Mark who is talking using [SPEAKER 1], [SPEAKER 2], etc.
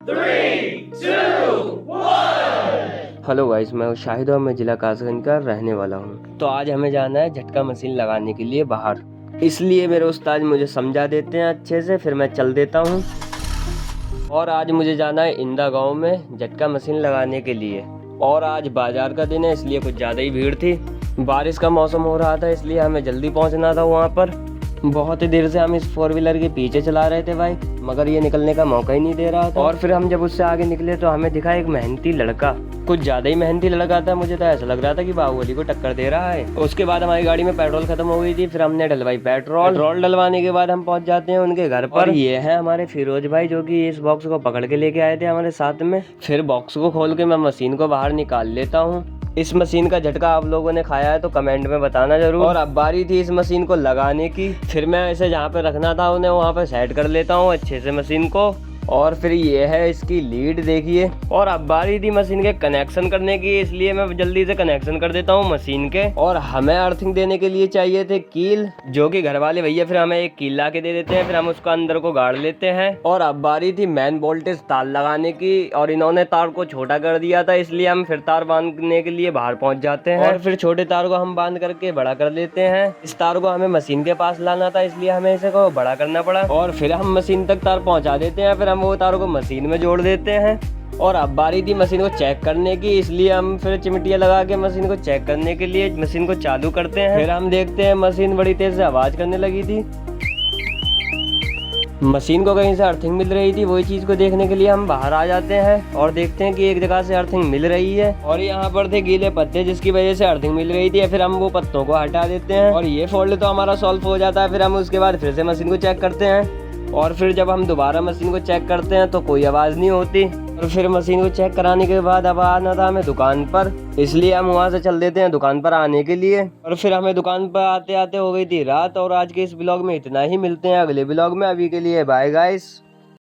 [SPEAKER 1] 3, 2, 1।
[SPEAKER 2] Hello guys, मैं शाहिद और मैं जिला कासगंज का रहने वाला हूँ। तो आज हमें जाना है झटका मशीन लगाने के लिए बाहर। इसलिए मेरे उस्ताद मुझे समझा देते हैं अच्छे से, फिर मैं चल देता हूँ। और आज मुझे जाना है इंदा गांव में झटका मशीन लगाने के लिए। और आज बाजार का दिन है, इसलिए कुछ ज़्यादा ही भीड़ थी। बारिश का मौसम हो रहा था, इसलिए हमें जल्दी पहुँचना था वहाँ पर। बहुत ही देर से हम इस 4 व्हीलर के पीछे चला रहे थे बाइक, मगर ये निकलने का मौका ही नहीं दे रहा था। और फिर हम जब उससे आगे निकले तो हमें दिखा एक मेहनती लड़का, कुछ ज़्यादा ही मेहनती लड़का था। मुझे तो ऐसा लग रहा था कि बाहुबली को टक्कर दे रहा है। उसके बाद हमारी गाड़ी में पेट्रोल खत्म हो गई थी, फिर हमने डलवाई पेट्रोल डलवाने के बाद हम पहुंच जाते हैं उनके घर पर। ये है हमारे फिरोज भाई, जो कि इस बॉक्स को पकड़ के लेके आए थे हमारे साथ में। फिर बॉक्स को खोल के मैं मशीन को बाहर निकाल लेता हूँ। इस मशीन का झटका आप लोगों ने खाया है तो कमेंट में बताना जरूर। और अब बारी थी इस मशीन को लगाने की। फिर मैं इसे जहाँ पे रखना था उन्हें वहाँ पे सेट कर लेता हूँ अच्छे से मशीन को। और फिर ये है इसकी लीड, देखिए। और अब बारी थी मशीन के कनेक्शन करने की, इसलिए मैं जल्दी से कनेक्शन कर देता हूँ मशीन के। और हमें अर्थिंग देने के लिए चाहिए थे कील, जो कि घर वाले भैया फिर हमें एक कील ला के दे देते हैं। फिर हम उसको अंदर को गाड़ लेते हैं। और अब बारी थी मेन वोल्टेज तार लगाने की, और इन्होंने तार को छोटा कर दिया था, इसलिए हम फिर तार बांधने के लिए बाहर पहुंच जाते हैं। और फिर छोटे तार को हम बांध करके बड़ा कर लेते हैं। इस तार को हमें मशीन के पास लाना था, इसलिए हमें इसे को बड़ा करना पड़ा। और फिर हम मशीन तक तार पहुंचा देते हैं। फिर हम वो तार को मशीन में जोड़ देते हैं। और अब बारी थी मशीन को चेक करने की, इसलिए हम फिर चिमटियाँ लगा के मशीन को चेक करने के लिए मशीन को चालू करते हैं। फिर हम देखते हैं मशीन बड़ी तेज से आवाज करने लगी थी। मशीन को कहीं से अर्थिंग मिल रही थी, वही चीज को देखने के लिए हम बाहर आ जाते हैं और देखते हैं कि एक जगह से अर्थिंग मिल रही है। और यहाँ पर थे गीले पत्ते, जिसकी वजह से अर्थिंग मिल रही थी। फिर हम वो पत्तों को हटा देते हैं और ये फॉल्ट तो हमारा सॉल्व हो जाता है। फिर हम उसके बाद फिर से मशीन को चेक करते हैं। और फिर जब हम दोबारा मशीन को चेक करते हैं तो कोई आवाज़ नहीं होती। और फिर मशीन को चेक कराने के बाद अब आना था हमें दुकान पर, इसलिए हम वहाँ से चल देते हैं दुकान पर आने के लिए। और फिर हमें दुकान पर आते आते हो गई थी रात। और आज के इस ब्लॉग में इतना ही, मिलते हैं अगले ब्लॉग में। अभी के लिए बाय गाइस।